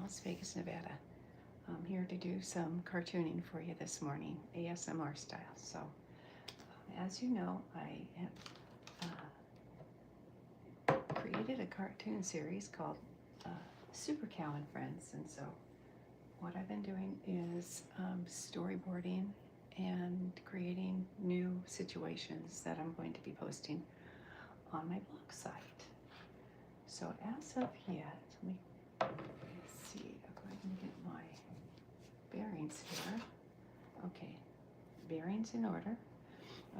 Las Vegas, Nevada. I'm here to do some cartooning for you this morning, ASMR style. So, as you know, I have created a cartoon series called Super Cow and Friends. And so, what I've been doing is storyboarding and creating new situations that I'm going to be posting on my blog site. So, as of yet, let's see if I can get my bearings here. Okay, bearings in order.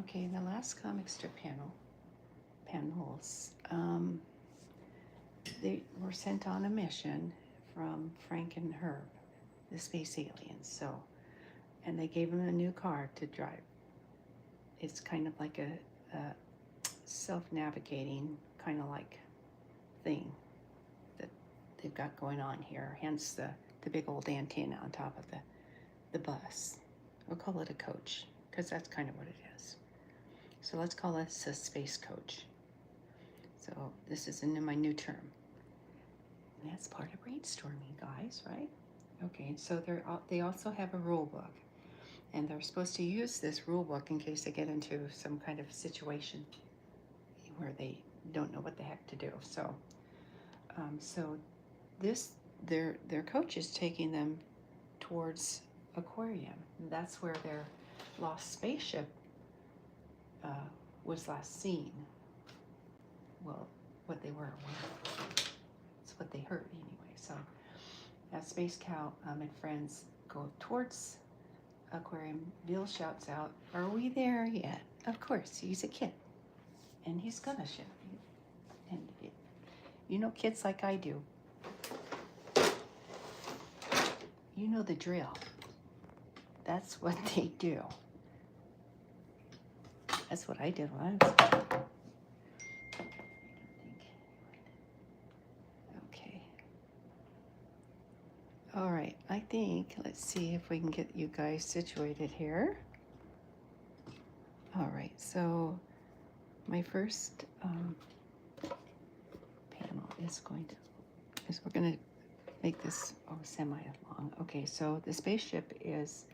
Okay, the last comic strip panels, they were sent on a mission from Frank and Herb, the space aliens. So, and they gave them a new car to drive. It's kind of like a self-navigating kind of like thing that they've got going on here. Hence the big old antenna on top of the bus. We'll call it a coach because that's kind of what it is. So let's call this a space coach. So this is my new term. And that's part of brainstorming, guys, right? Okay, so they also have a rule book. And they're supposed to use this rule book in case they get into some kind of situation where they don't know what the heck to do. So, their coach is taking them towards Aquarium. And that's where their lost spaceship was last seen. Well, what they were aware of. It's what they heard anyway. So, as Space Cow and friends go towards Aquarium, Bill shouts out, "Are we there yet?" Of course, he's a kid, and he's gonna shout. And you know, kids like I do, you know the drill. That's what they do. That's what I did when I was a kid. Okay. All right, I think, let's see if we can get you guys situated here. All right, so my first panel is we're going to make this semi-long. Okay, so the spaceship is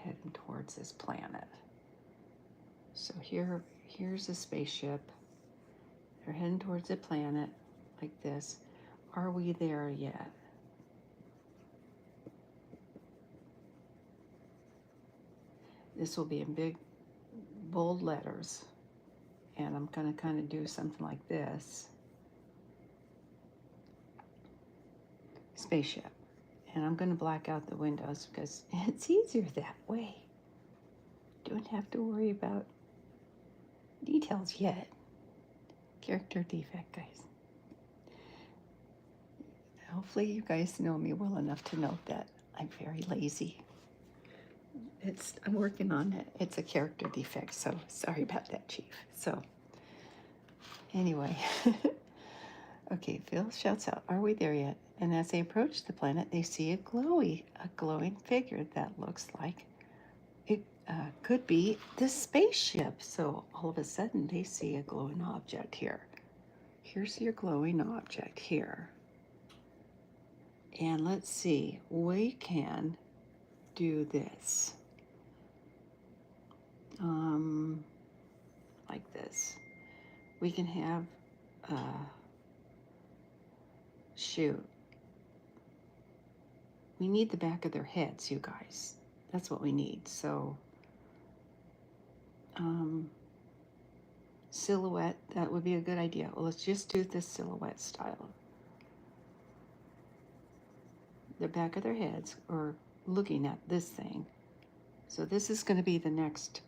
heading towards this planet. So here's a spaceship. They're heading towards the planet like this. Are we there yet? This will be in big, bold letters. And I'm going to kind of do something like this. Spaceship. And I'm going to black out the windows because it's easier that way. Don't have to worry about details yet. Character defect, guys. Hopefully you guys know me well enough to know that I'm very lazy. I'm working on it. It's a character defect, so sorry about that, Chief. So, anyway. Okay, Phil shouts out, "Are we there yet?" And as they approach the planet, they see a glowing figure that looks like it could be the spaceship. So all of a sudden, they see a glowing object here. Here's your glowing object here. And let's see, we can do this. Like this. We can have, shoot. We need the back of their heads, you guys. That's what we need. So, silhouette, that would be a good idea. Well, let's just do this silhouette style. The back of their heads, or looking at this thing. So this is going to be the next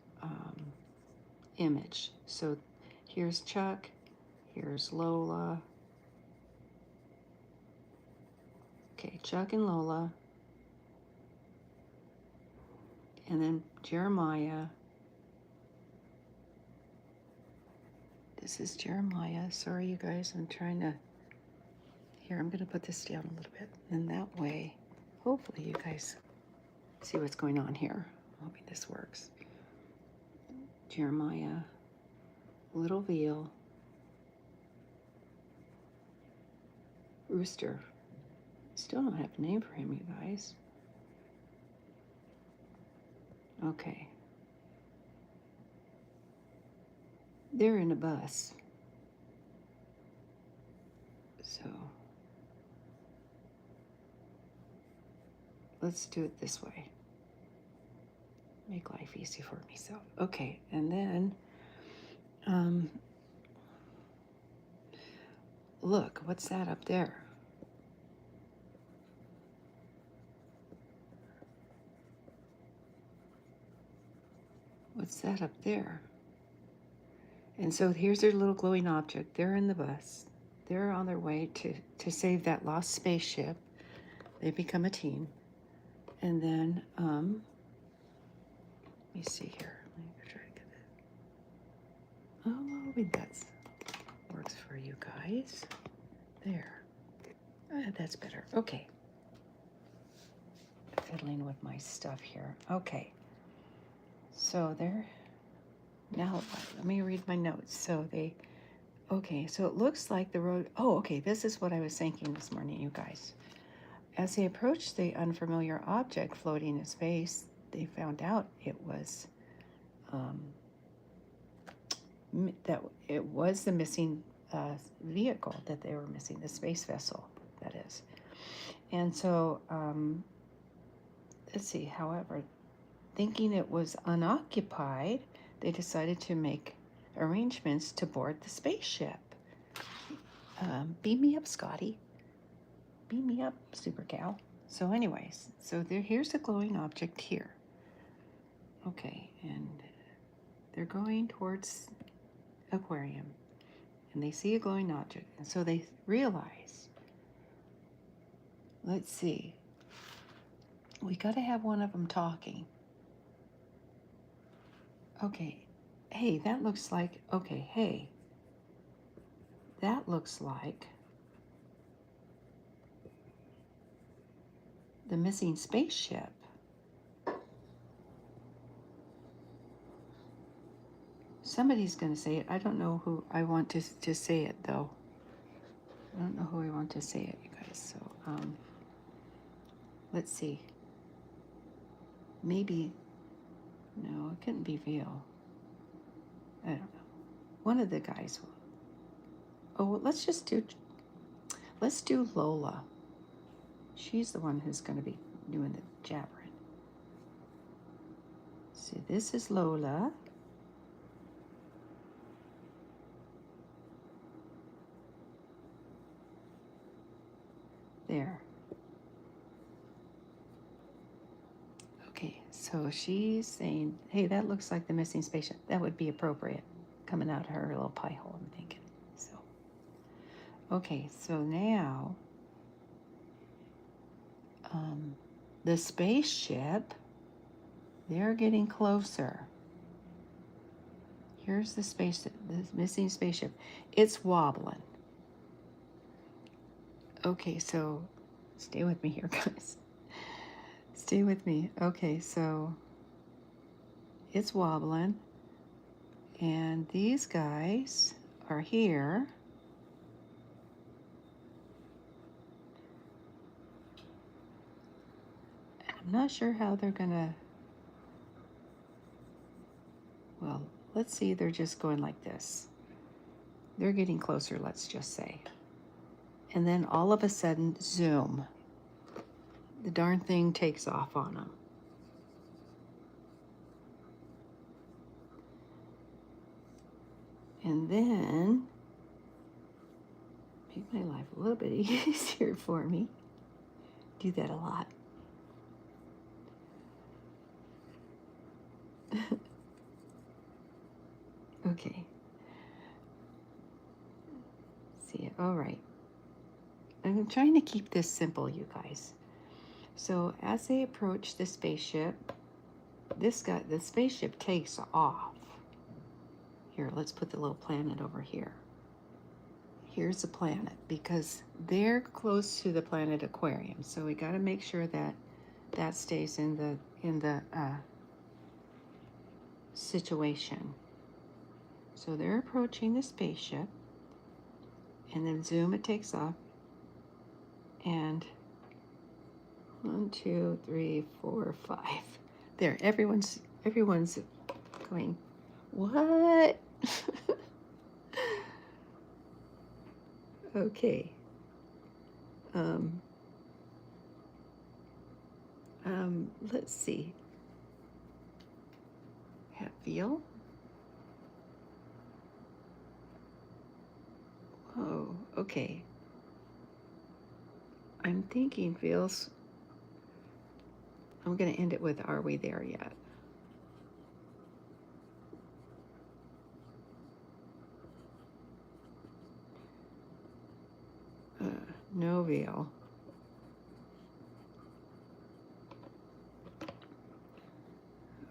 image. So here's Chuck, here's Lola. Okay, Chuck and Lola. And then Jeremiah. This is Jeremiah. Sorry, you guys, I'm trying to... Here, I'm going to put this down a little bit. And that way, hopefully you guys see what's going on here. Hoping this works. Jeremiah, Little Veal, Rooster, Still don't have a name for him, you guys. Okay. They're in a bus. So let's do it this way. Make life easy for myself. Okay, and then look, what's that up there? What's that up there? And so here's their little glowing object. They're in the bus. They're on their way to save that lost spaceship. They become a team. And then, let me see here. Let me try to get it. Oh, maybe that works for you guys. There. That's better. Okay. Fiddling with my stuff here. Okay. So there. Now, let me read my notes. So okay, so it looks like the road. Oh, okay. This is what I was thinking this morning, you guys. As they approached the unfamiliar object floating in space, they found out it was that it was the missing vehicle that they were missing, the space vessel, that is. And so, let's see, however, thinking it was unoccupied, they decided to make arrangements to board the spaceship. Beam me up, Scotty. Beam me up, Super Gal. So anyways, so here's the glowing object here. Okay, and they're going towards aquarium, and they see a glowing object, and so they realize, let's see, we got to have one of them talking. Okay, hey, that looks like, okay, hey, that looks like the missing spaceship. Somebody's going to say it. I don't know who I want to say it, though. I don't know who I want to say it, you guys. So, let's see. Maybe, no, it couldn't be Veal. I don't know. One of the guys will. Oh, let's do Lola. She's the one who's going to be doing the jabbering. See, this is Lola. There. Okay, so she's saying, hey, that looks like the missing spaceship. That would be appropriate, coming out of her little pie hole, I'm thinking. So, okay, so now, the spaceship, they're getting closer. Here's the missing spaceship. It's wobbling. Okay, so stay with me here, guys. Stay with me. Okay, so it's wobbling. And these guys are here. I'm not sure how they're gonna, well, let's see, they're just going like this. They're getting closer, let's just say. And then all of a sudden, zoom. The darn thing takes off on them. And then, make my life a little bit easier for me. Do that a lot. Okay. See it. All right. I'm trying to keep this simple, you guys. So as they approach the spaceship, the spaceship takes off. Here, let's put the little planet over here. Here's the planet, because they're close to the planet Aquarium. So we got to make sure that that stays in the situation. So they're approaching the spaceship, and then zoom, it takes off, and 1, 2, 3, 4, 5. There, everyone's going, what? Okay. Let's see. Hatfield. Oh, okay. I'm thinking feels. I'm going to end it with, are we there yet? No veal.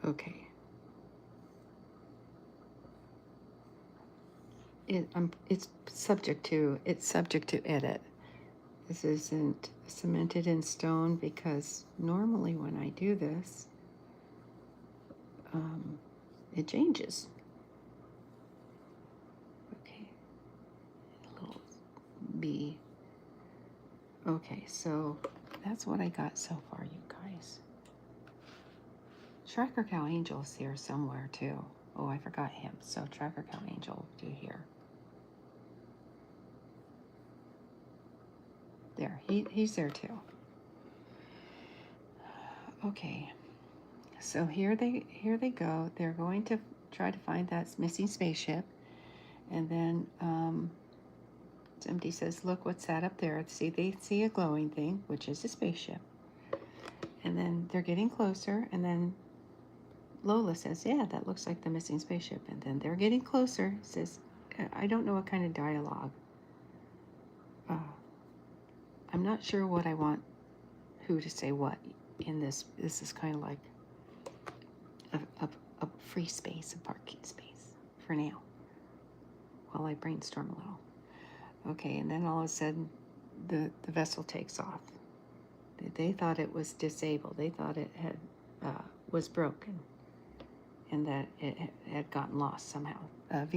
Okay. It's subject to edit. This isn't cemented in stone because normally when I do this, it changes. Okay, a little B. Okay, so that's what I got so far, you guys. Tracker Cow Angel's here somewhere too. Oh, I forgot him. So Tracker Cow Angel will do here. There, he's there too. Okay, so here they go. They're going to try to find that missing spaceship, and then somebody says, "Look, what's that up there?" See, they see a glowing thing, which is a spaceship, and then they're getting closer, and then Lola says, "Yeah, that looks like the missing spaceship," and then they're getting closer. Says, "I don't know what kind of dialogue. I'm not sure what I want who to say what in this. This is kind of like a free space, a parking space for now, while I brainstorm a little." Okay, and then all of a sudden, the vessel takes off. They thought it was disabled. They thought it had was broken, and that it had gotten lost somehow. Herb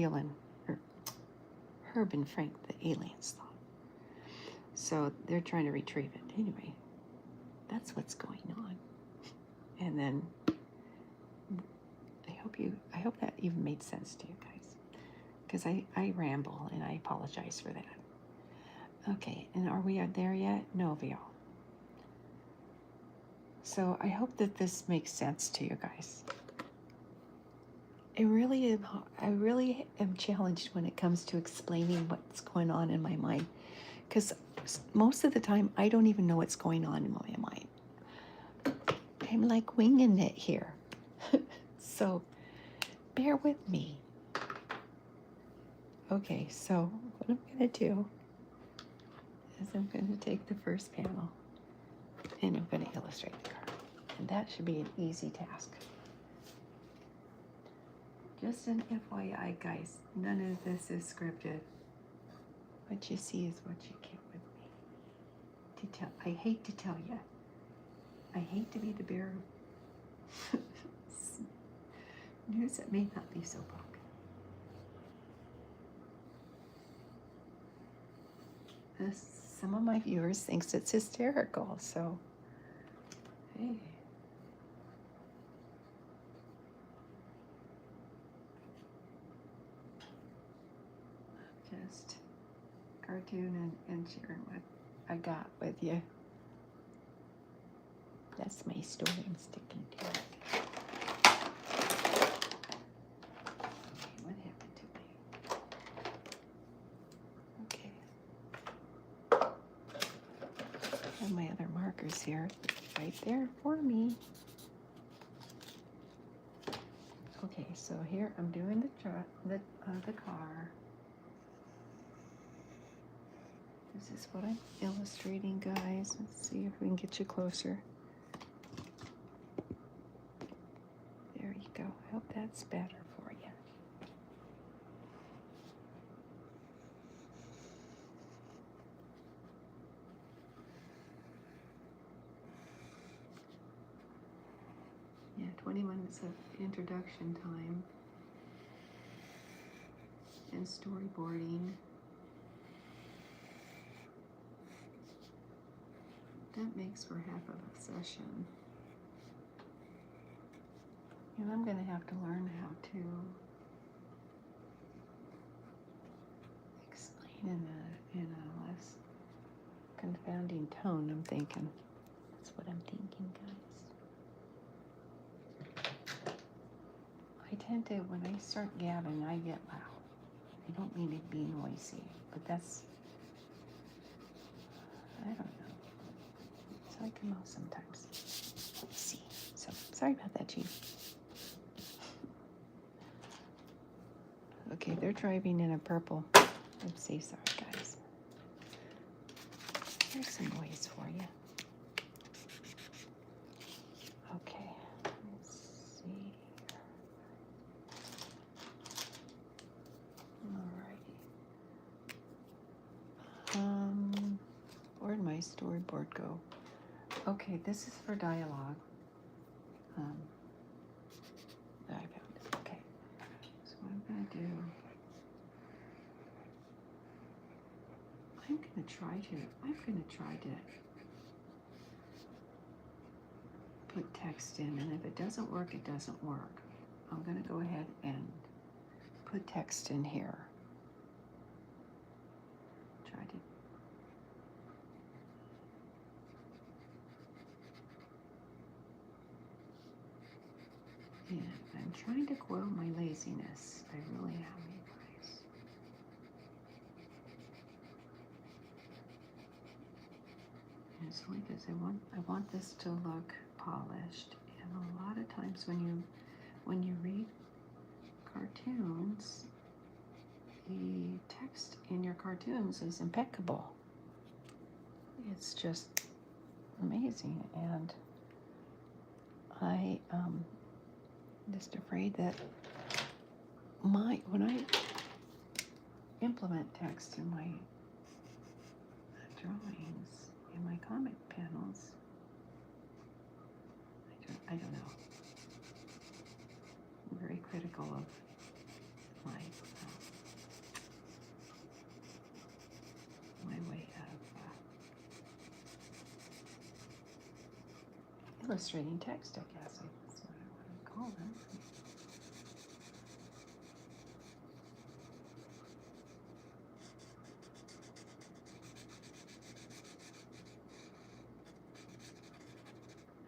and Frank, the aliens, thought. So they're trying to retrieve it. Anyway, that's what's going on. And then I hope that even made sense to you guys, because I ramble and I apologize for that. Okay, and are we there yet? No, Vio. So I hope that this makes sense to you guys. I really am challenged when it comes to explaining what's going on in my mind, because most of the time I don't even know what's going on in my mind. I'm like winging it here. So bear with me. Okay, so what I'm going to do is I'm going to take the first panel and I'm going to illustrate the card. And that should be an easy task. Just an FYI, guys, none of this is scripted. What you see is what you get with me. I hate to tell you. I hate to be the bearer of news that may not be so popular. Some of my viewers thinks it's hysterical, so hey. Just cartoon and sharing what I got with you. That's my story. I'm sticking to it. Okay, what happened to me? Okay. I have my other markers here right there for me. Okay, so here I'm doing the car. This is what I'm illustrating, guys. Let's see if we can get you closer. There you go. I hope that's better for you. Yeah, 20 minutes of introduction time and storyboarding. That makes for half of a session. And I'm going to have to learn how to explain in a less confounding tone, I'm thinking. That's what I'm thinking, guys. I tend to, when I start gabbing, I get loud. I don't mean to be noisy, but that's, I don't know. So I come out sometimes. Let's see. So, sorry about that, Chief. Okay, they're driving in a purple. Oopsie, sorry, guys. Here's some noise for you. Okay, let's see. Alrighty. Where'd my storyboard go? Okay, this is for dialogue. I found it. Okay. So what I'm gonna do, I'm gonna try to put text in, and if it doesn't work, it doesn't work. I'm gonna go ahead and put text in here. Try to. And I'm trying to quell my laziness. I really am, you guys. And it's only because I want this to look polished. And a lot of times when you read cartoons, the text in your cartoons is impeccable. It's just amazing, and I just afraid that when I implement text in my drawings, in my comic panels, I don't know. I'm very critical of my way of illustrating text, I guess. That's what I want to call them.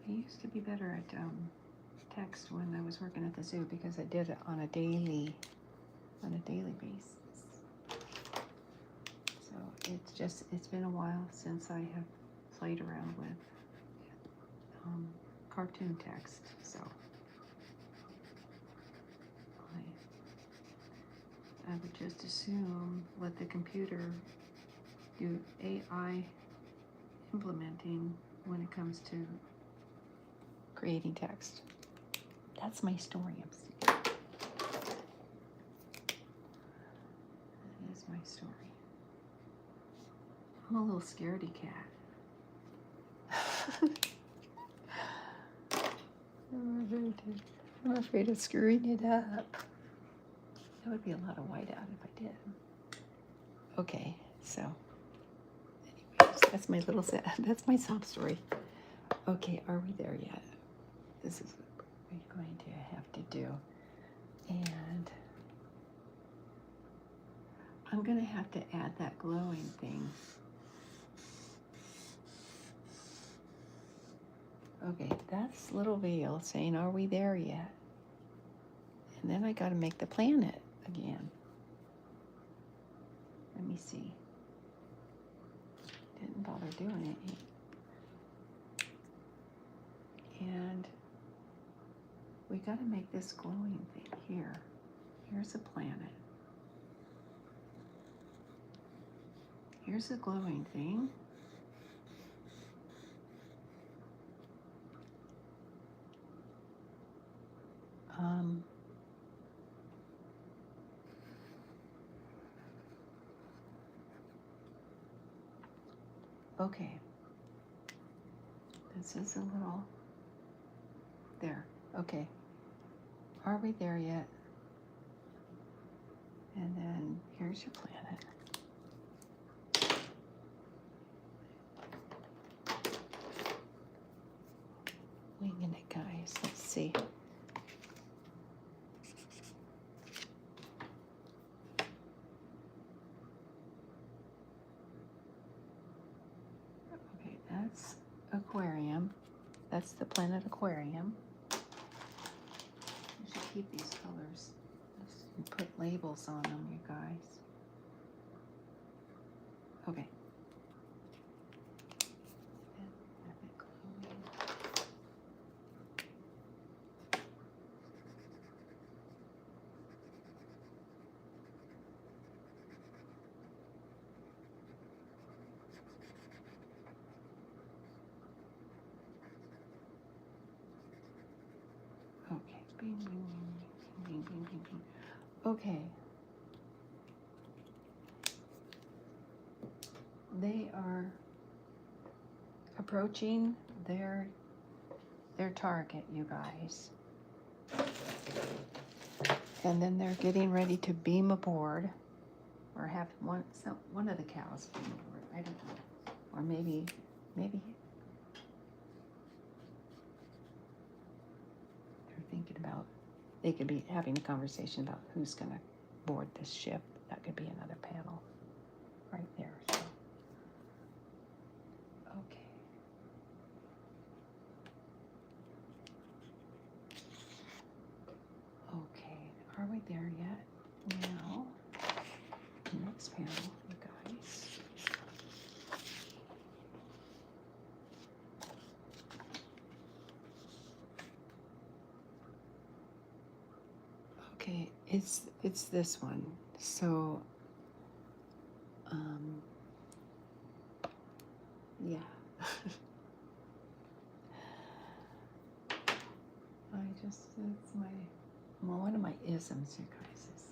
I used to be better at text when I was working at the zoo because I did it on a daily basis. So it's been a while since I have played around with cartoon text. So I would just assume let the computer do AI implementing when it comes to creating text. That's my story. That is my story. I'm a little scaredy cat. I'm afraid of screwing it up. That would be a lot of whiteout if I did. Okay, so anyways, that's my sob story. Okay, are we there yet? This is what we're going to have to do. And I'm going to have to add that glowing thing. Okay, that's Little Veil saying, are we there yet? And then I got to make the planet again. Let me see. Didn't bother doing it yet. And we got to make this glowing thing here. Here's a planet. Here's a glowing thing. Okay. This is a little, there, okay. Are we there yet? And then here's your planet. winging it, guys. Let's see. Okay, that's aquarium. That's the Planet Aquarium. I should keep these colors and put labels on them, you guys. Okay. Okay. Bing, bing, bing, bing, bing, bing, bing. Okay. They are approaching their target, you guys. And then they're getting ready to beam aboard, or have one of the cows beam aboard. I don't know, or maybe they're thinking about, they could be having a conversation about who's going to board this ship. That could be another panel right there. So. Okay. Okay, are we there yet? Now, next panel, you guys. Okay, it's this one. So, yeah. It's one of my isms, you guys, is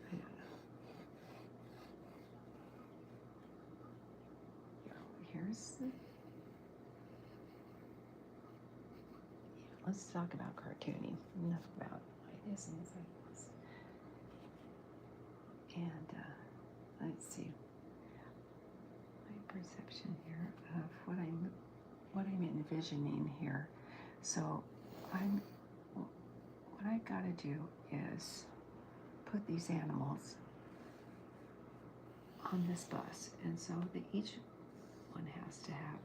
I don't know. Here's the, let's talk about cartooning. Enough about my isms, I guess. And let's see. My perception here of what I'm envisioning here. So what I gotta do is put these animals on this bus, and so that each one has to have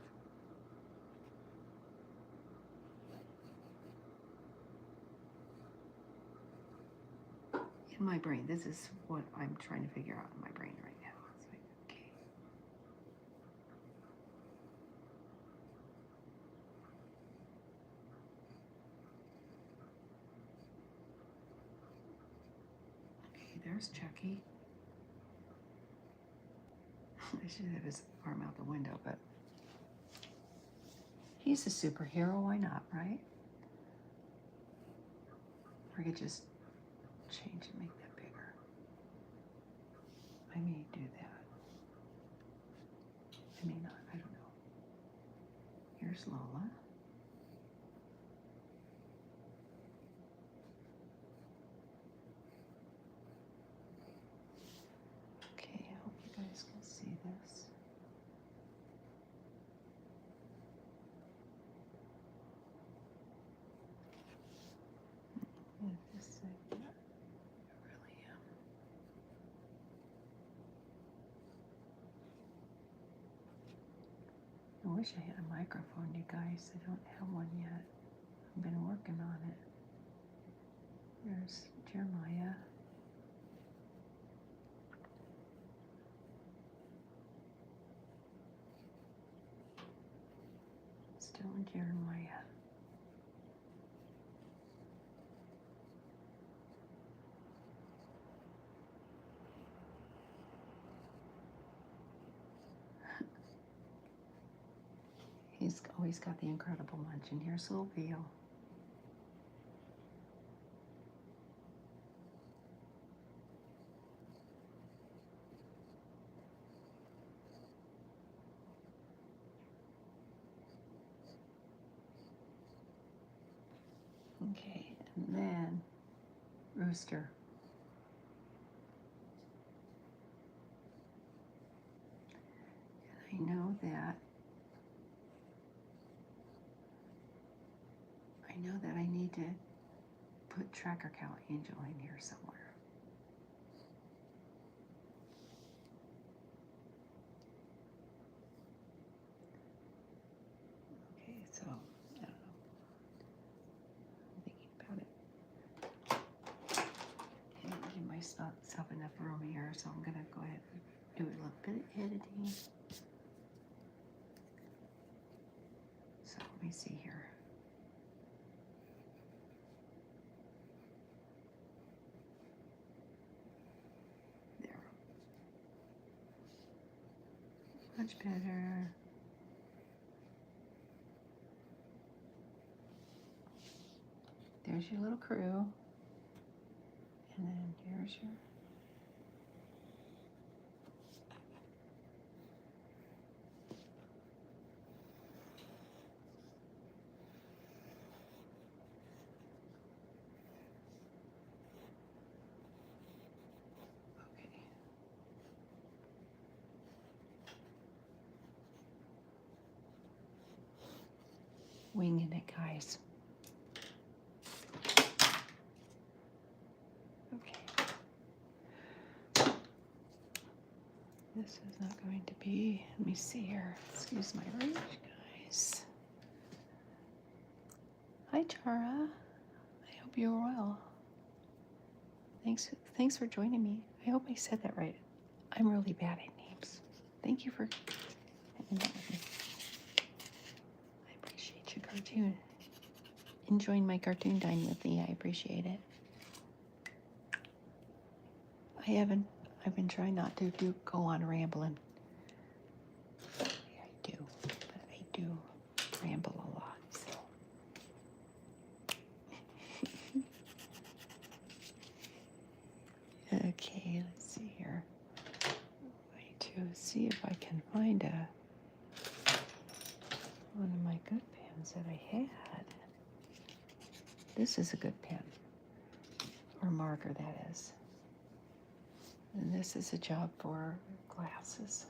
in my brain. This is what I'm trying to figure out in my brain right now. It's like, okay. Okay, there's Chucky. I should have his arm out the window, but he's a superhero. Why not, right? Or I could just change and make that bigger. I may do that. I may not. I don't know. Here's Lola. Okay, I hope you guys can see this. Just like that. I really am. I wish I had a microphone, you guys. I don't have one yet. I've been working on it. There's Jeremiah. Still in Jeremiah. He's always got the Incredible Munch, and here's little Veal. Okay, and then Rooster. that. I know that I need to put Tracker Cow Angel in here somewhere. Okay, so I don't know. I'm thinking about it. I didn't give myself enough room here, so I'm gonna go ahead and do a little bit of editing. So let me see here. There. Much better. There's your little crew. And then here's your okay. Winging it, guys. Okay. This is not going to be, let me see here. Excuse my range, guys. Hi, Tara. I hope you're well. Thanks for joining me. I hope I said that right. I'm really bad at names. Thank you for hanging out with me. I appreciate your cartoon. Enjoying my cartoon time with me. I appreciate it. I've been trying not to go on rambling. Yeah, I do, but I do ramble a lot, so. Okay, let's see here. Wait to see if I can find one of my good pens that I had. This is a good pen, or marker that is. And this is a job for glasses.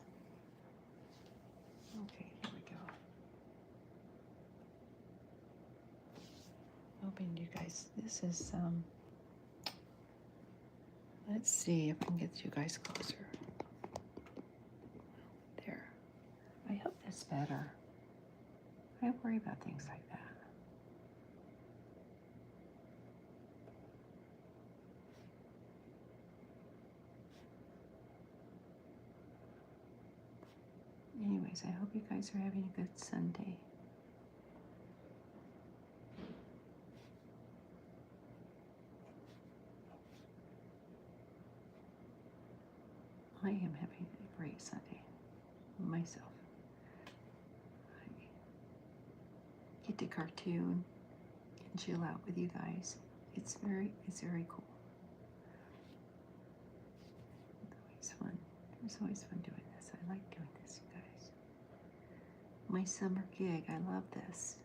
Okay, here we go. Hoping you guys, this is, let's see if I can get you guys closer. There. I hope that's better. I worry about things like that. Anyways, I hope you guys are having a good Sunday. I am having a great Sunday myself. I get to cartoon and chill out with you guys. It's very cool. It's always fun. It's always fun doing this. I like doing this, you guys. My summer gig, I love this.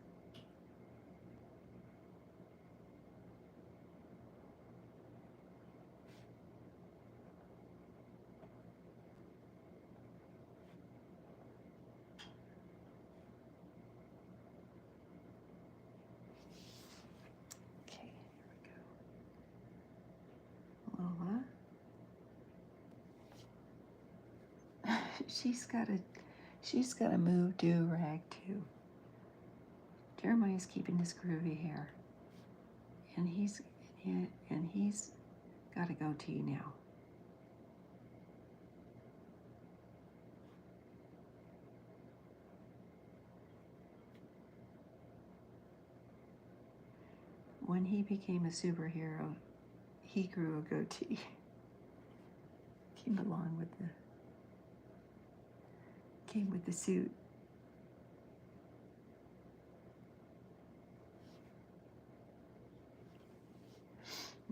Okay, here we go. Lola. She's got a move do rag too. Jeremiah's keeping his groovy hair. And he's got a goatee now. When he became a superhero, he grew a goatee. Came with the suit.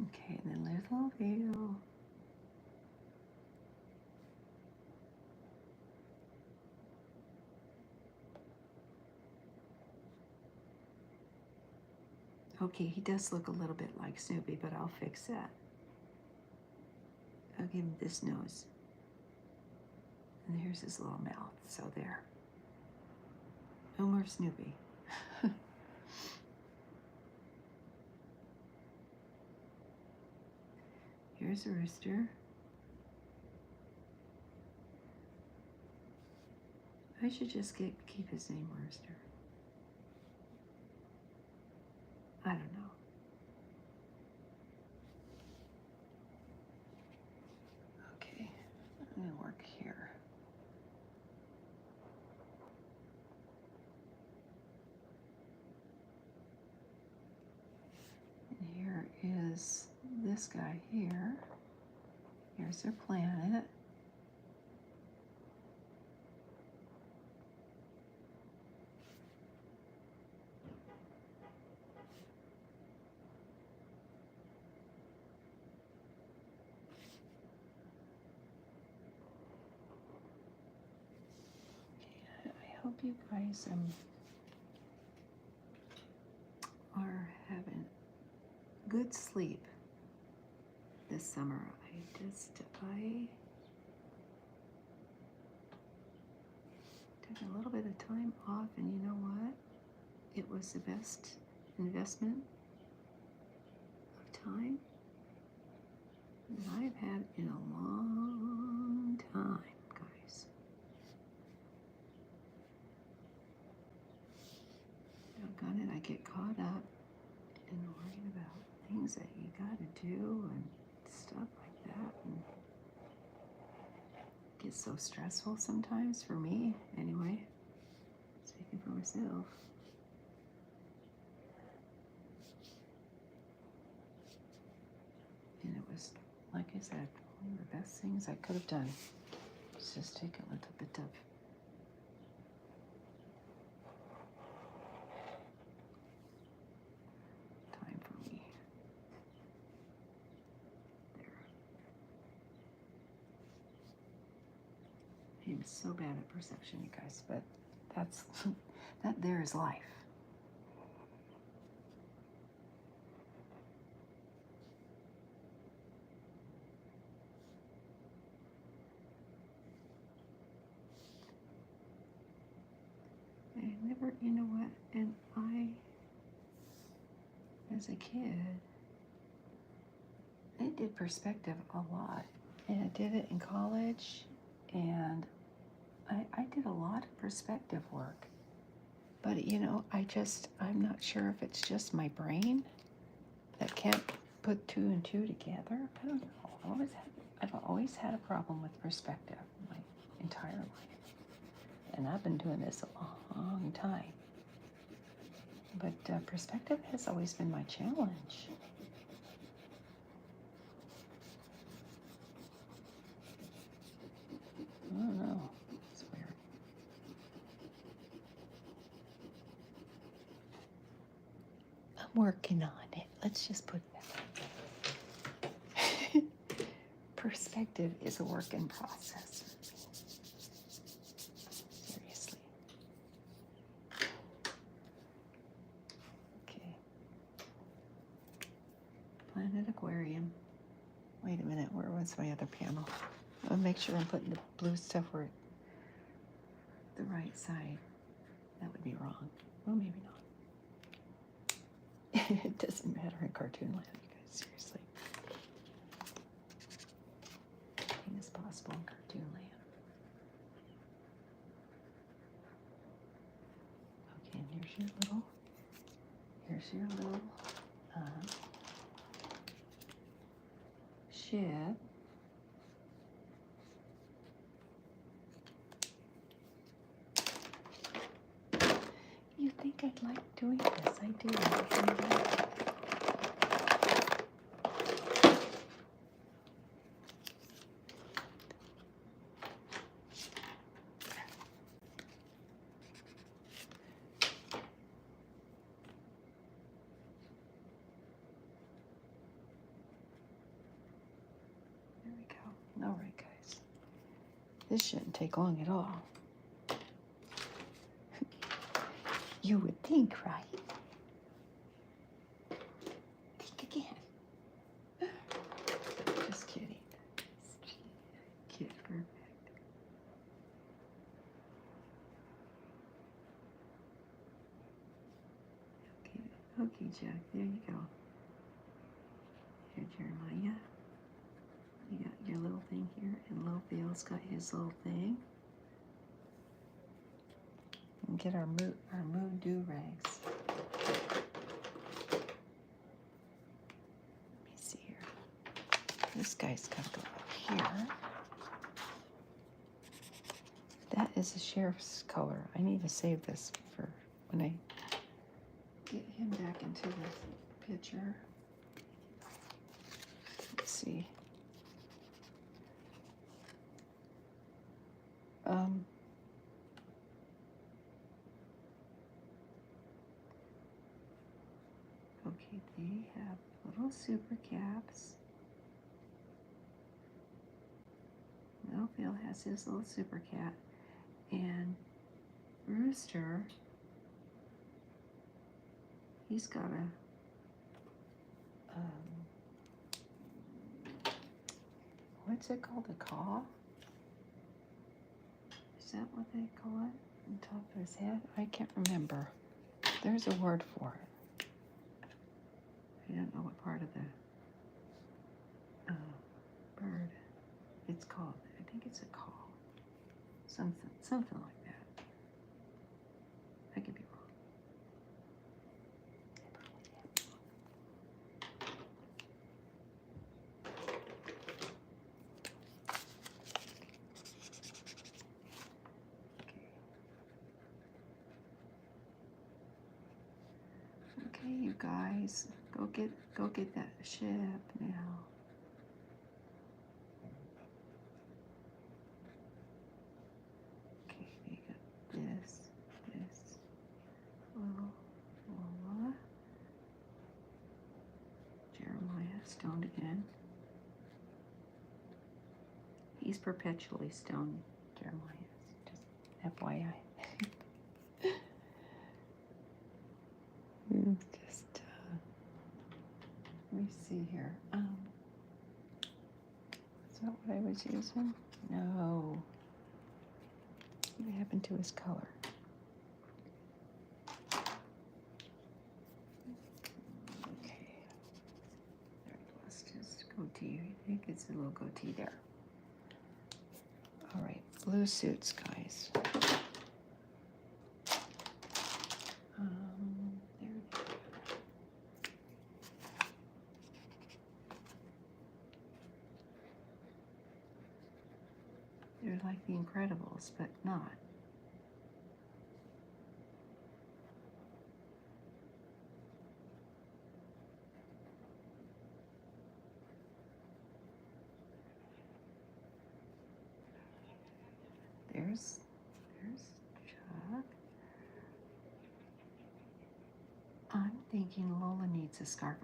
Okay, and then there's little Vale. Okay, he does look a little bit like Snoopy, but I'll fix that. I'll give him this nose. And here's his little mouth, so there. No more Snoopy. Here's a rooster. I should just keep his name Rooster. I don't know. Okay, I'm gonna work here. And here is this guy here. Here's their planet. I hope you guys are having good sleep this summer. I took a little bit of time off, and you know what? It was the best investment of time that I've had in a long time, guys. Doggone it, I get caught up in worrying about things that you gotta do and stuff like that, and it gets so stressful sometimes, for me anyway, speaking for myself. And it was, like I said, one of the best things I could have done. Let's just take a little bit of time for me. There. I'm so bad at perception, you guys, but that's that there is life. I never, you know what, and as a kid, I did perspective a lot, and I did it in college, and I did a lot of perspective work, but you know, I'm not sure if it's just my brain that can't put two and two together. I don't know. I've always had a problem with perspective my entire life, and I've been doing this a long time. But perspective has always been my challenge. I don't know. It's weird. I'm working on it. Let's just put that. Perspective is a work in process. Seriously. Okay. Planet Aquarium. Wait a minute, where was my other panel? I'll make sure I'm putting the blue stuff where the right side. That would be wrong. Well, maybe not. It doesn't matter in cartoon land, you guys, seriously. Anything is possible in cartoon land. Okay, and here's your little ship. You think I'd like doing this? I do. There we go. All right, guys. This shouldn't take long at all. You would think, right? Think again. Just kidding. Kid perfect. Okay, Jack, there you go. Here, Jeremiah. You got your little thing here, and Little Bill's got his little thing. And get our mood do-rags. Let me see here. This guy's got to go up here. That is the sheriff's color. I need to save this for when I get him back into the picture. Let's see. Okay, they have little super caps. Millville has his little super cat. And Rooster, he's got a what's it called? A caw? Is that what they call it? On top of his head? I can't remember. There's a word for it. I don't know what part of the bird it's called. I think it's a caw. Something like that. I could be wrong. Okay, you guys, go get that ship now. Okay, you got this little Lola. Jeremiah stoned again. He's perpetually stoned, Jeremiah. Just FYI. Just let me see here. Is that what I was using? No. What happened to his color? Okay. There he lost his goatee. I think it's a little goatee there. All right, blue suits, guys. There they are. They're like the Incredibles, but not. There's Chuck. I'm thinking Lola needs a scarf.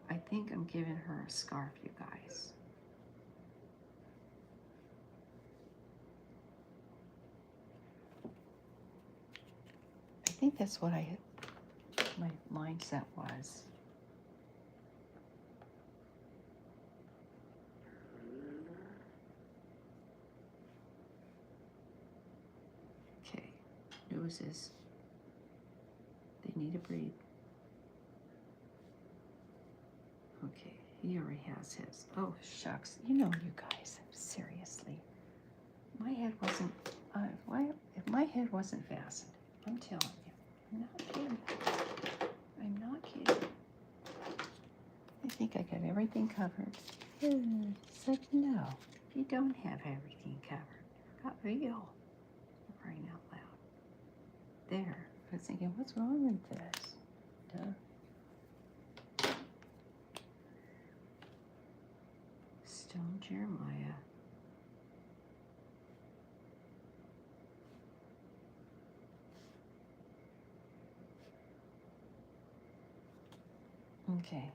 I think I'm giving her a scarf, you guys. I think that's what my mindset was. Okay, noses. They need to breathe. Okay, he already has his. Oh, shucks. You know, you guys, seriously. My head wasn't, if my head wasn't fastened, I'm telling you, I'm not kidding. I'm not kidding. I think I got everything covered. Said no, you don't have everything covered. Got real. For crying out loud. There. I was thinking, what's wrong with this? Duh. Stone Jeremiah. Okay.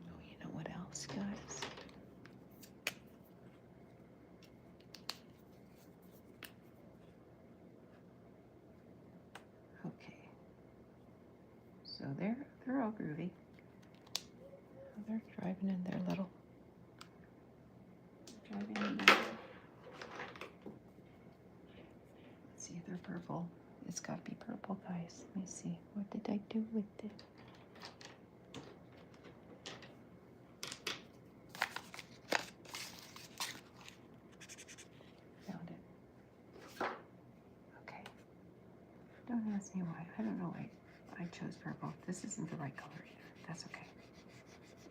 Oh, you know what else, guys? Okay. So they're all groovy. They're driving in their little. Driving in their regular purple. It's got to be purple, guys. Let me see. What did I do with it? Found it. Okay. Don't ask me why. I don't know why I chose purple. This isn't the right color either. That's okay.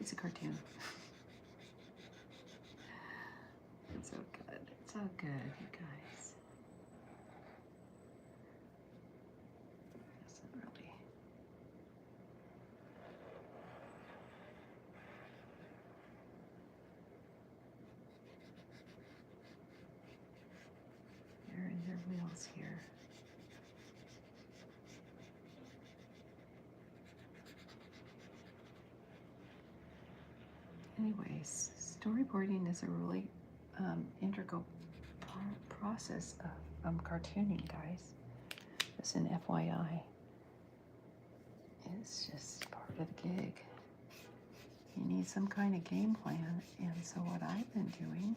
It's a cartoon. It's so good. It's so good, you guys. Doesn't really. They're in their wheels here. Anyways, storyboarding is a really integral process of cartooning, guys. Just an FYI. It's just part of the gig. You need some kind of game plan, and so what I've been doing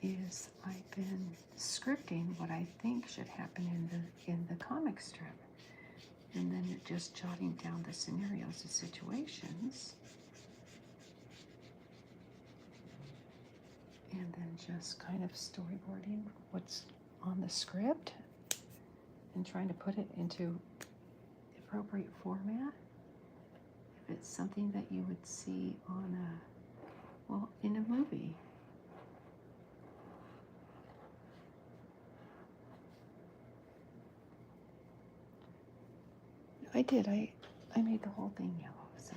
is I've been scripting what I think should happen in the comic strip, and then just jotting down the scenarios, the situations, and then just kind of storyboarding what's on the script and trying to put it into the appropriate format. If it's something that you would see on in a movie. I did. I made the whole thing yellow, so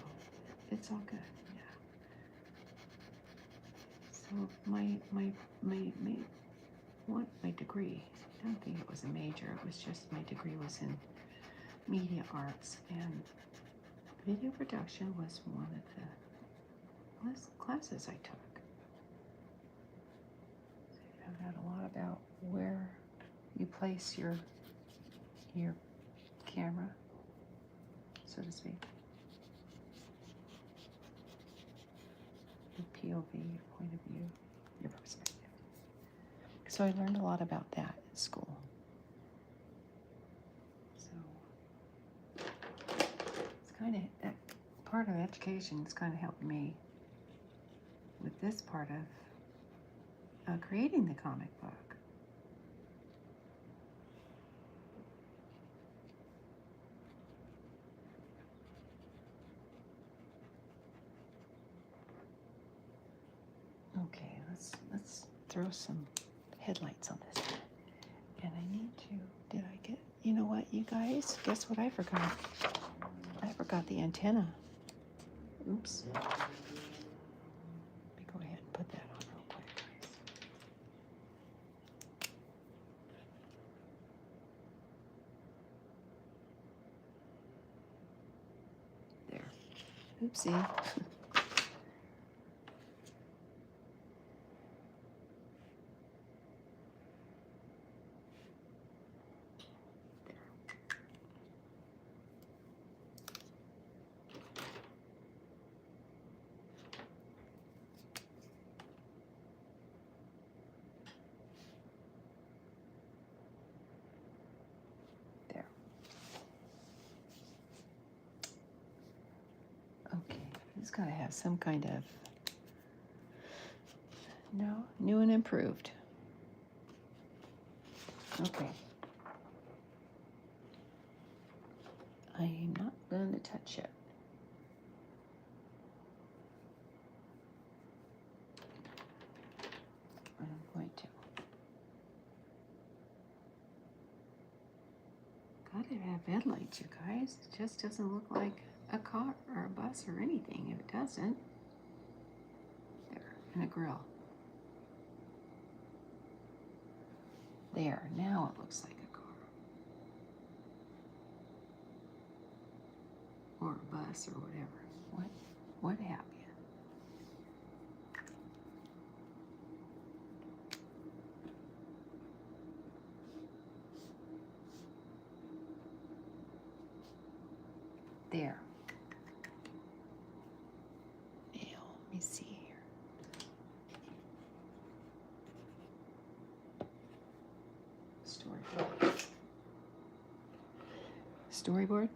it's all good. Yeah. So my degree, I don't think it was a major. It was just my degree was in media arts, and video production was one of the classes I took. So you found out a lot about where you place your camera, so to speak. Your POV, your point of view, your perspective. So I learned a lot about that in school. So it's kind of, that part of education has kind of helped me with this part of creating the comic book. Okay, let's throw some headlights on this. And I need to, you know what, you guys, guess what I forgot? I forgot the antenna. Oops. Let me go ahead and put that on real quick, guys. There. Oopsie. Okay, it's got to have some kind of, no, new and improved. Okay. I'm not going to touch it. I'm going to. Gotta have headlights, you guys. It just doesn't look like a car or a bus or anything if it doesn't. There, and a grill. There, now it looks like a car. Or a bus or whatever. What have you. There. Now, let me see here. Storyboard. storyboard.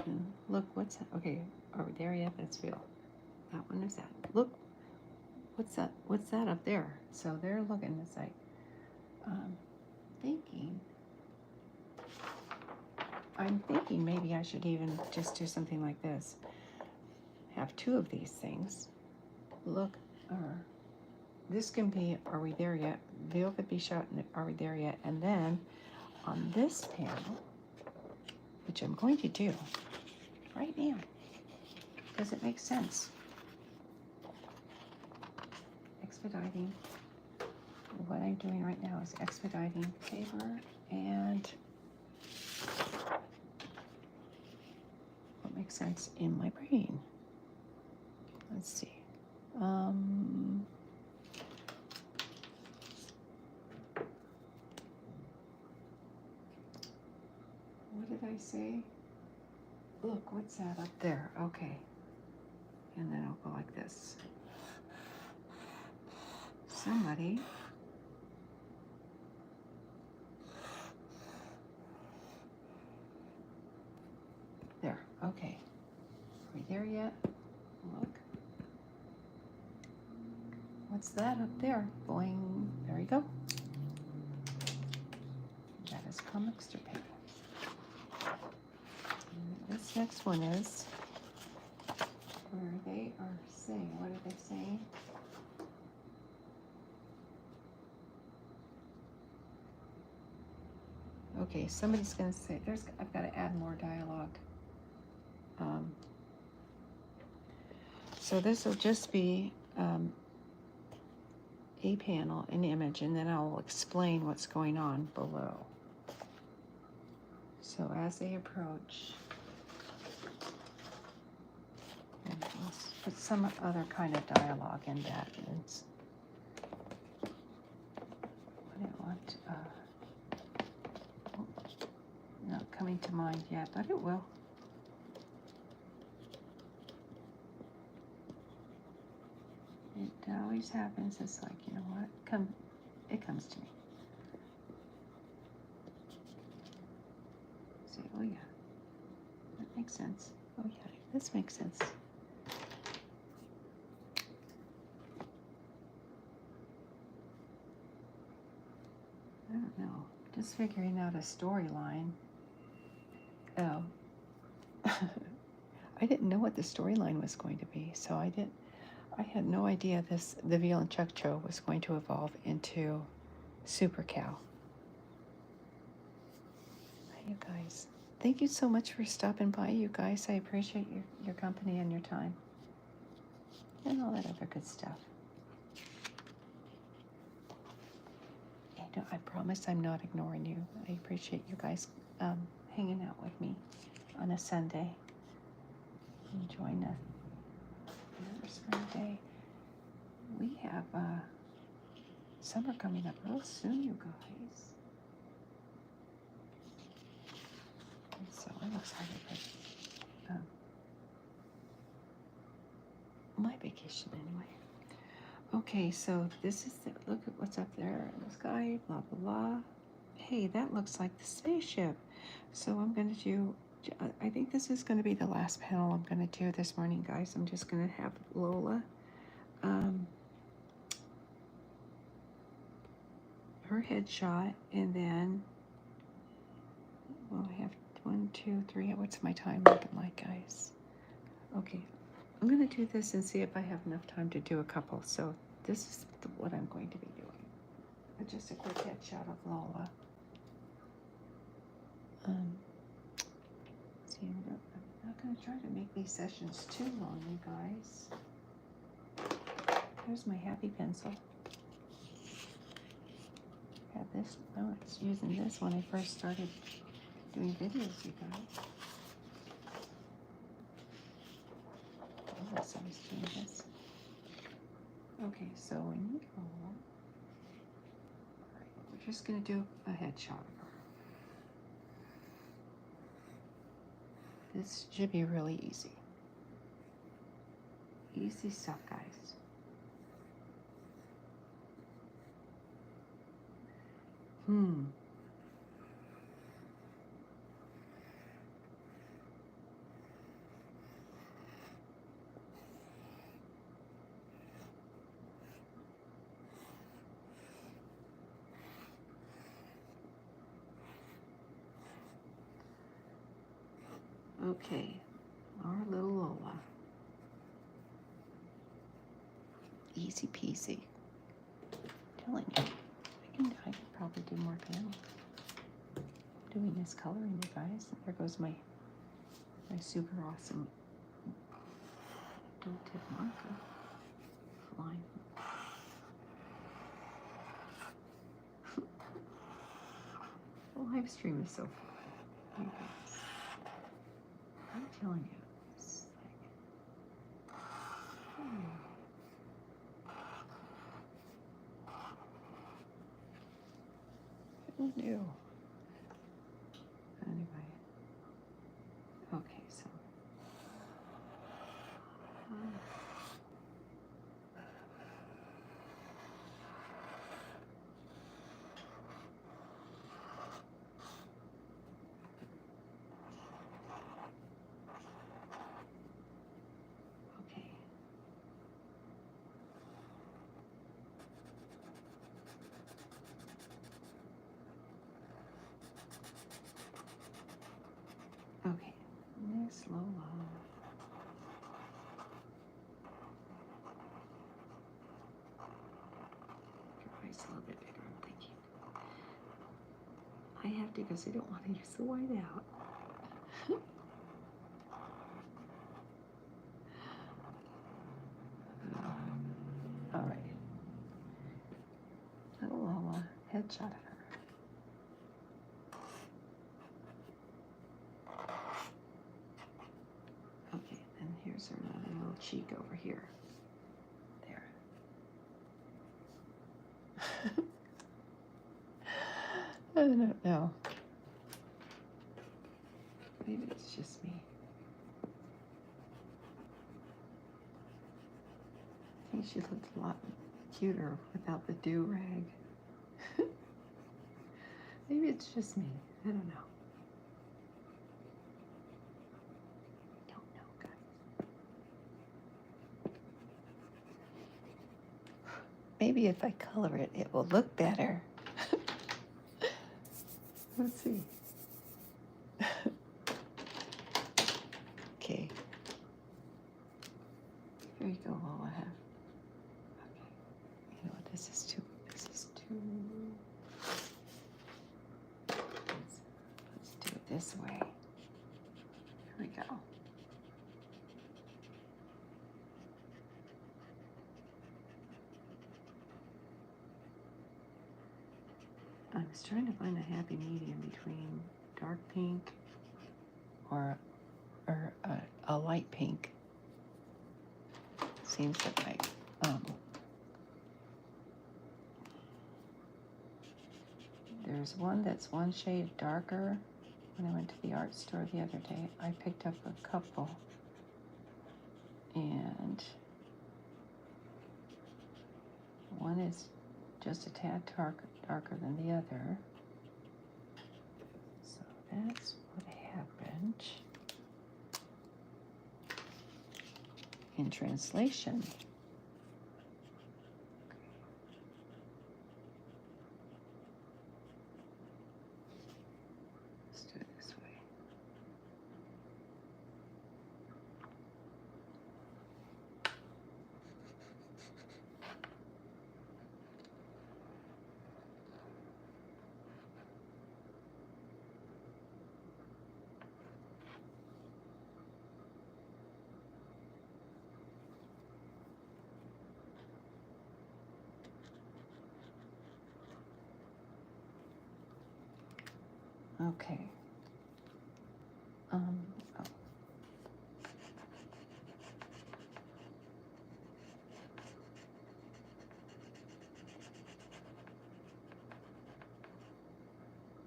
And look, what's that? Okay, are we there yet? That's real. That one is that. Look, what's that? What's that up there? So they're looking. It's like thinking. I'm thinking maybe I should even just do something like this. Have two of these things. Look, this can be, are we there yet? Veil could be shot, and are we there yet? And then on this panel, which I'm going to do right now, because it makes sense. Expediting. What I'm doing right now is expediting paper and what makes sense in my brain. Let's see. What did I say? Look, what's that up there? Okay. And then I'll go like this. Somebody. There, okay. Are we there yet? Look. What's that up there? Boing. There we go. That is Comicstar paper. And this next one is where they are saying, what are they saying? Okay, somebody's going to say, I've got to add more dialogue. So this will just be a panel, an image, and then I'll explain what's going on below. So as they approach, and let's put some other kind of dialogue in that. It's, I don't want, not coming to mind yet, but it will. It always happens. It's like, you know what? It comes to me. Say, oh yeah, that makes sense. Oh yeah, this makes sense. I don't know. Just figuring out a storyline. Oh. I didn't know what the storyline was going to be, so I had no idea the Veal and Chuck Show was going to evolve into Super Cow. Hi, you guys. Thank you so much for stopping by, you guys. I appreciate your company and your time. And all that other good stuff. I promise I'm not ignoring you. I appreciate you guys hanging out with me on a Sunday. Enjoying another spring day. We have summer coming up real soon, you guys. And so I'm excited for my vacation anyway. Okay, so this is look at what's up there in the sky, blah, blah, blah. Hey, that looks like the spaceship. So I'm going to do, I think this is going to be the last panel I'm going to do this morning, guys. I'm just going to have Lola, her headshot, and then, well, I have 1, 2, 3, what's my time looking like, guys? Okay, I'm going to do this and see if I have enough time to do a couple. So this is what I'm going to be doing. Just a quick headshot of Lola. See, I'm not going to try to make these sessions too long, you guys. Here's my happy pencil. Had this, I was using this when I first started doing videos, you guys. I was doing this. Okay, so we need Lola. Alright, we're just going to do a headshot of her. This should be really easy. Easy stuff, guys. Okay, our little Lola. Easy peasy. Telling you, I can probably do more panels. Doing this coloring, you guys. There goes my super awesome dual tip marker flying. The live stream is so fun, you guys. I'm telling you, it's like, who knew? Anyway, okay, so. Okay. Okay, Miss Lola. Your eyes a little bit bigger, I'm thinking. I have to because I don't want to use the white out. All right. Little Lola, headshot of her. Okay, and here's her little cheek over here. There. I don't know. Maybe it's just me. I think she looked a lot cuter without the do-rag. Maybe it's just me. I don't know. Don't know, guys. Maybe if I color it, it will look better. Let's see. Okay. Here you go, Lola. Okay. You know what? This is too. Let's do it this way. Here we go. I was trying to find a happy medium between dark pink or a light pink. Seems like there's one that's one shade darker. When I went to the art store the other day, I picked up a couple, and one is just a tad darker than the other. So that's what happened. In translation, let's do it this way. Okay. Oh.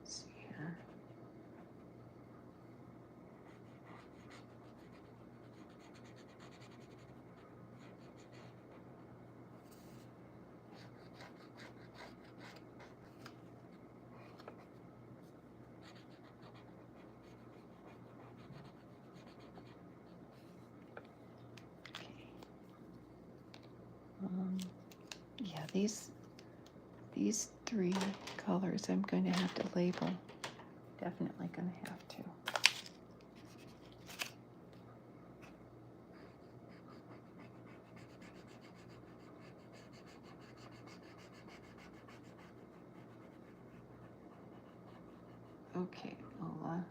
Let's see here. Yeah, these three colors I'm going to have to label. Definitely going to have to. Okay, Lola.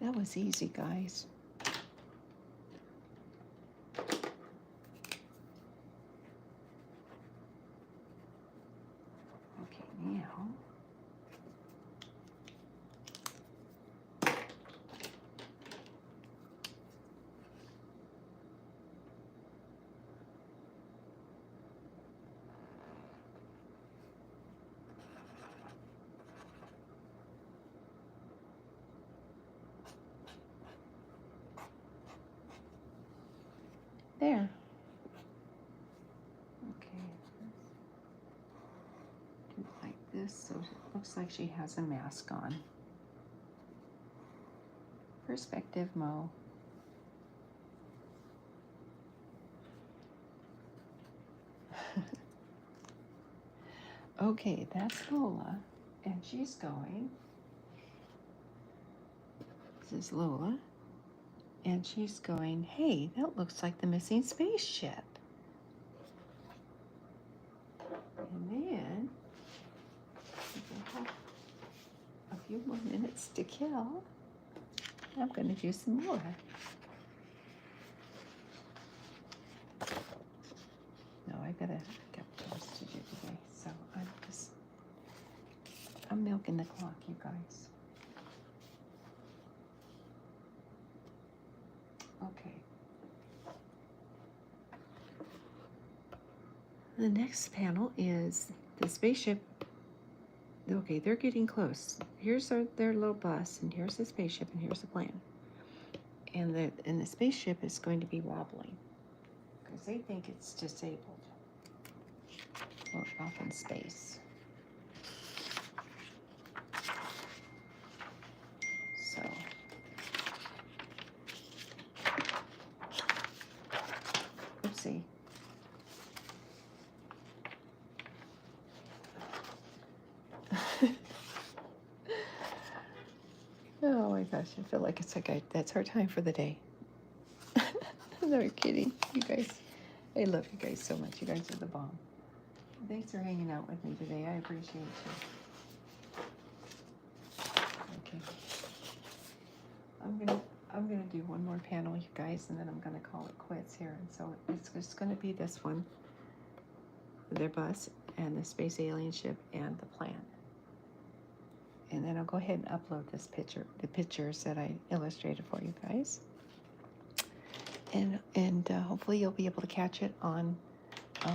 That was easy, guys. Okay, now. There. Okay. Do it like this, so it looks like she has a mask on. Perspective, Mo. Okay, that's Lola, and she's going. This is Lola, and she's going, hey, that looks like the missing spaceship. And then we have a few more minutes to kill. I'm going to do some more. No, I got things to do today, so I'm milking the clock, you guys. Okay. The next panel is the spaceship. Okay, they're getting close. Here's their little bus, and here's the spaceship, and here's the plan. And the spaceship is going to be wobbling because they think it's disabled. Well, off in space. So. Oopsie. Oh my gosh, I feel like it's like that's our time for the day. No kidding, you guys. I love you guys so much. You guys are the bomb. Thanks for hanging out with me today. I appreciate you. Okay. I'm gonna do one more panel, you guys, and then I'm gonna call it quits here. And so it's just gonna be this one, their bus and the space alien ship and the plan. And then I'll go ahead and upload the pictures that I illustrated for you guys. And hopefully you'll be able to catch it on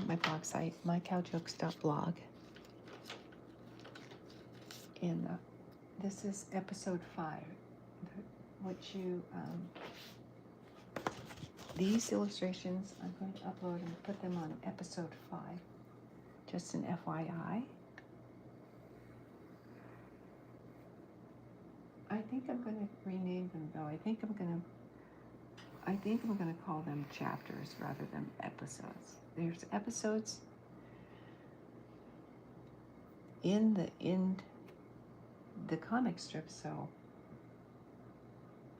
my blog site, mycowjokes.blog. And this is episode 5, which these illustrations I'm going to upload and put them on episode 5, just an FYI. I think I'm going to rename them though. I think I'm going to call them chapters rather than episodes. There's episodes in the comic strip, so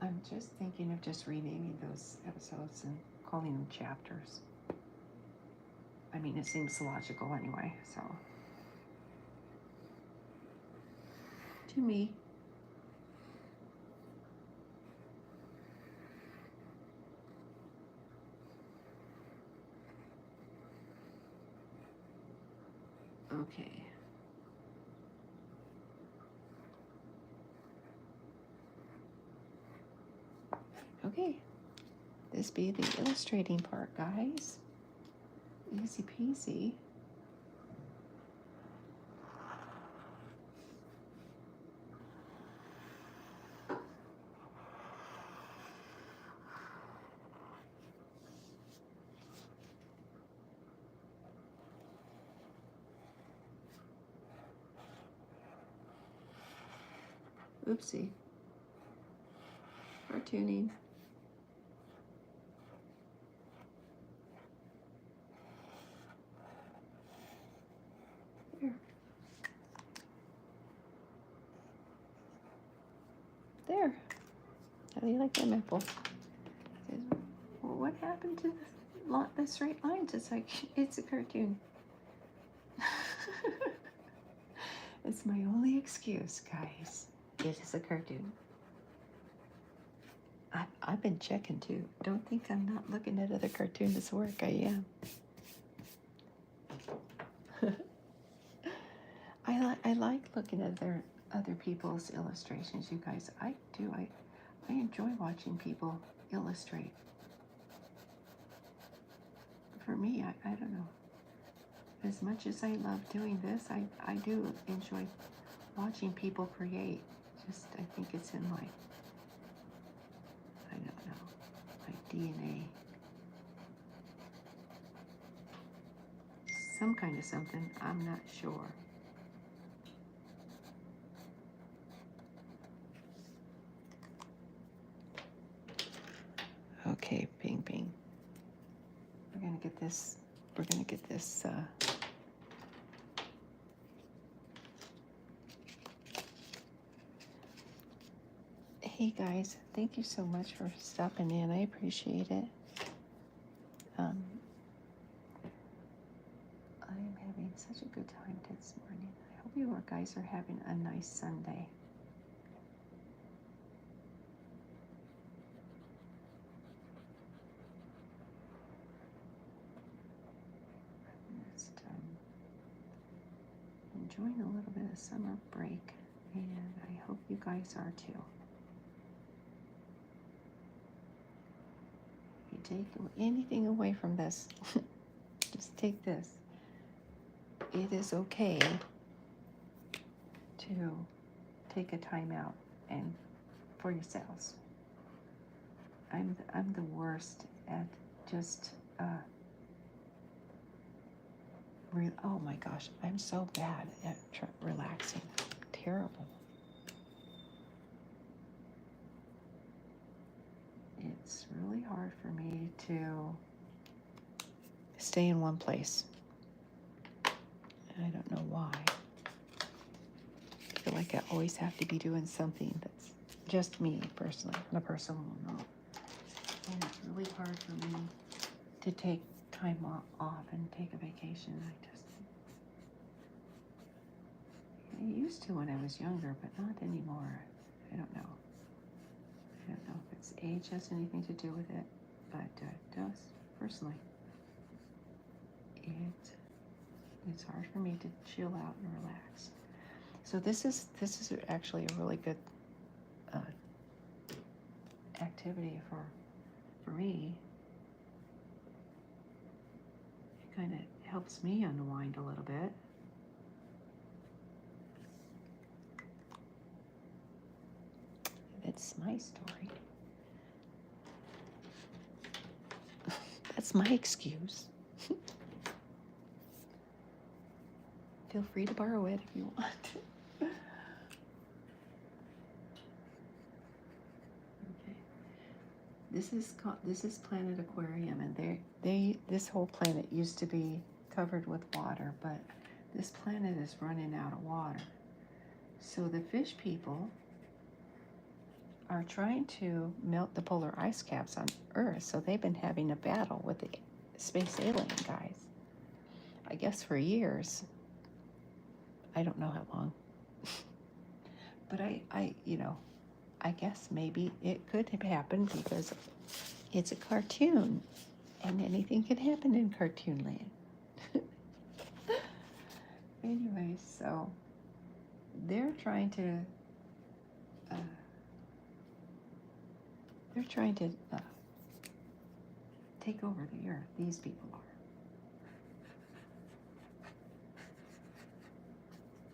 I'm just thinking of just renaming those episodes and calling them chapters. I mean, it seems logical anyway, so. To me. Okay. Okay. This be the illustrating part, guys. Easy peasy. Oopsie. Cartooning. There. There. How do you like that apple? Well, what happened to the straight lines? It's like, it's a cartoon. It's my only excuse, guys. It is a cartoon. I've been checking too. Don't think I'm not looking at other cartoonists' work. I am. I like looking at other people's illustrations, you guys. I do. I enjoy watching people illustrate. For me, I don't know. As much as I love doing this, I do enjoy watching people create. Just, I think it's in my, I don't know, my DNA. Some kind of something, I'm not sure. Okay, ping, ping. We're gonna get this, Hey guys, thank you so much for stopping in. I appreciate it. I'm having such a good time this morning. I hope you guys are having a nice Sunday. Just enjoying a little bit of summer break, and I hope you guys are too. If you take anything away from this, just take this. It is okay to take a time out and for yourselves. I'm the worst at just oh my gosh, I'm so bad at relaxing. Terrible. It's really hard for me to stay in one place. I don't know why. I feel like I always have to be doing something that's just me personally, on a personal note. And it's really hard for me to take time off and take a vacation. I used to when I was younger, but not anymore. I don't know. I don't know if it's age has anything to do with it, but it does personally. It's hard for me to chill out and relax. So this is actually a really good activity for me. It kind of helps me unwind a little bit. That's my story. That's my excuse. Feel free to borrow it if you want. Okay. This is Planet Aquarium, and this whole planet used to be covered with water, but this planet is running out of water. So the fish people are trying to melt the polar ice caps on Earth, so they've been having a battle with the space alien guys. I guess for years. I don't know how long. But I guess maybe it could have happened because it's a cartoon and anything can happen in cartoon land. Anyway, so they're trying to take over the earth. These people are.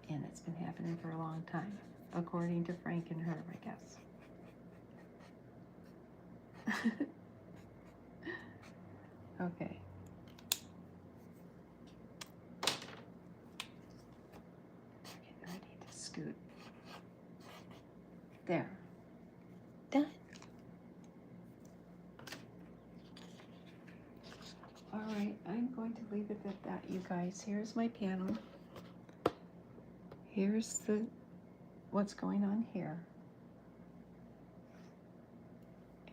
And it's been happening for a long time, according to Frank and Herb, I guess. Okay. Getting ready to scoot. There. Done. All right, I'm going to leave it at that, you guys. Here's my panel. Here's what's going on here.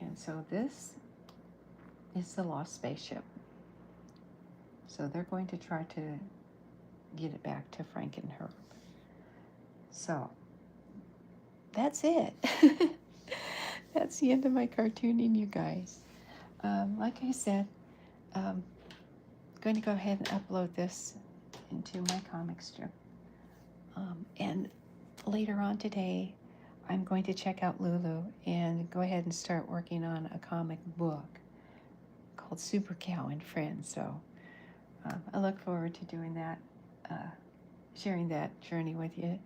And so this is the lost spaceship. So they're going to try to get it back to Frank and Herb. So that's it. That's the end of my cartooning, you guys. Like I said, I'm going to go ahead and upload this into my comic strip. And later on today, I'm going to check out Lulu and go ahead and start working on a comic book called Super Cow and Friends. So I look forward to doing that, sharing that journey with you.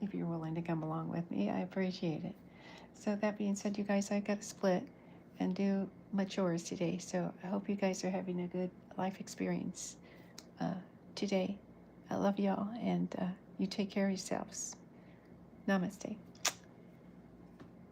If you're willing to come along with me, I appreciate it. So that being said, you guys, I got to split and do my chores today. So I hope you guys are having a good life experience today. I love y'all, and you take care of yourselves. Namaste.